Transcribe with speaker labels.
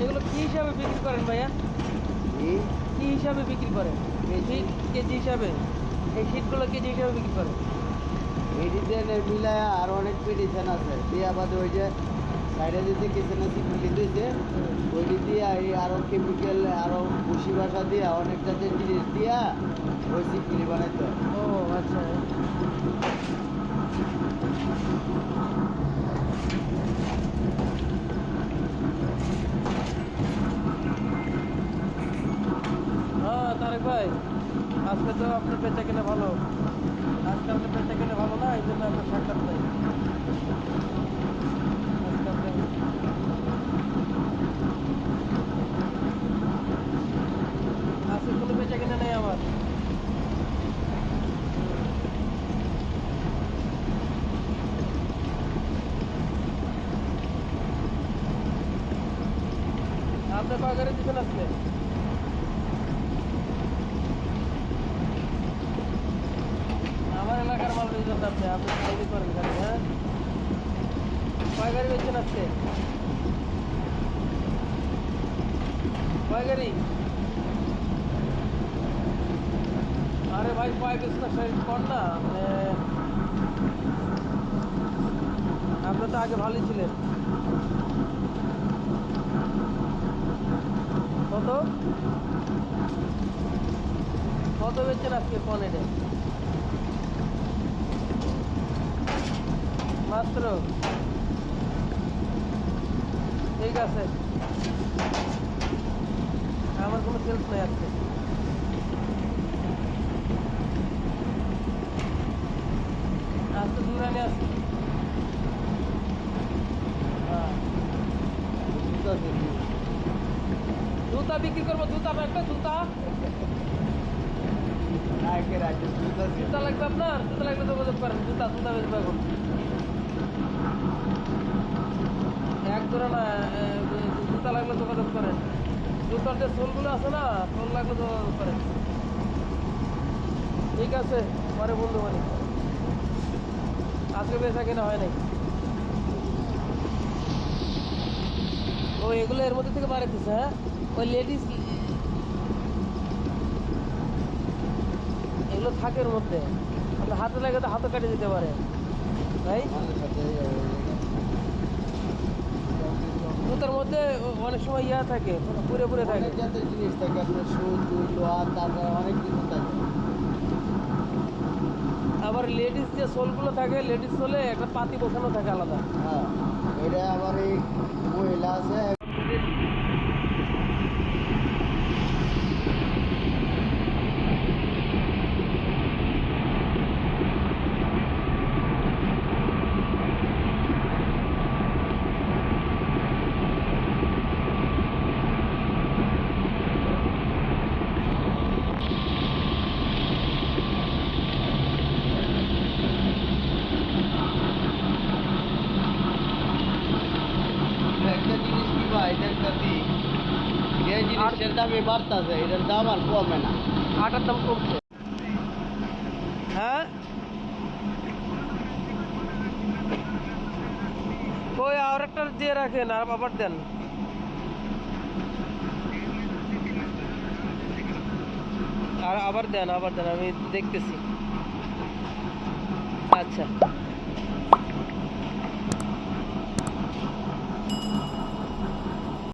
Speaker 1: এগুলো কি হিসাবে বিক্রি করেন ভাইয়া? কি হিসাবে বিক্রি করেন? কেজি হিসাবে? এই শীটগুলো কেজি হিসাবে বিক্রি করেন?
Speaker 2: মেডিসিনের মিলায় আর অনেক মেডিসিন আছে দিয়ে বাদে ওই যে সাইডে দিতে কিচেনে সিকুলি দিয়েছে ওইটি দিয়ে আরও কেমিক্যাল আরও ভুসি বাসা দিয়ে অনেক জাতের জিনিস দিয়া ওই সিকুলি বানাইতে হয়।
Speaker 1: ও আচ্ছা। হ্যাঁ তারেক ভাই, আজকে তো আপনার বেচা কেনা ভালো। আজকে আপনার বেচা কেনা ভালো না, এই জন্য আপনার সাক্ষাৎ নাই। আজকে কোনো বেচা কেনা নেই আমার। আপনি বাজারে দিবেন আজকে? আমার এলাকার মাল বেচবেন আপনি, আপনি খাইতে করেন খালি। হ্যাঁ, কয় গাড়ি বেচছেন আজকে? কয় গাড়ি? আরে ভাই কয় বেচছেন কর না, মানে আপনি তো আগে ভালোই ছিলেন। কত কত বেচছেন আজকে কোন এটা? মাত্র? ঠিক আছে, আমার কোনো সেলস নেই আজকে। আজকে দুরানি আসছি। হ্যাঁ, জুতা বিক্রি করবো। জুতা লাগবে? জুতা জুতা লাগবে আপনার? জুতা লাগলে যোগাযোগ করেন। জুতা জুতা বেচবো এখন। এক জোড়া না, জুতা লাগলে যোগাযোগ করেন। জুতার যে সোলগুলো আছে না, সোল লাগলে যোগাযোগ করেন। ঠিক আছে, পরে বন্ধু বানি। আজকে বেচা কেনা হয় নাই। ও এগুলো এর মধ্যে থেকে বাড়াইতেছে? হ্যাঁ, ওই লেডিস এগুলো থাকে এর মধ্যে। আপনার হাতে লাগে তো হাতে কাটে দিতে পারে ভাই। জুতার মধ্যে অনেক সময় ইয়া থাকে, পুরে পুরে থাকে।
Speaker 2: জিনিস থাকে আপনার সুদ লোহা তারপর অনেক কিছু থাকে।
Speaker 1: আবার লেডিস যে সোলগুলো থাকে, লেডিস সোলে একটা পাতি বসানো থাকে আলাদা।
Speaker 2: হ্যাঁ, এটা আবার এই মহিলা আছে। একটা জিনিস কি ভাই, এটার দামি যে জিনিসের দামই বাড়তেছে, এটার দাম আর কমে না।
Speaker 1: আটার দাম কমছে। হ্যাঁ, কই আর আরেকটা দিয়ে রাখেন আর আবার দেন। আর আবার দেন, আমি দেখতেছি। আচ্ছা।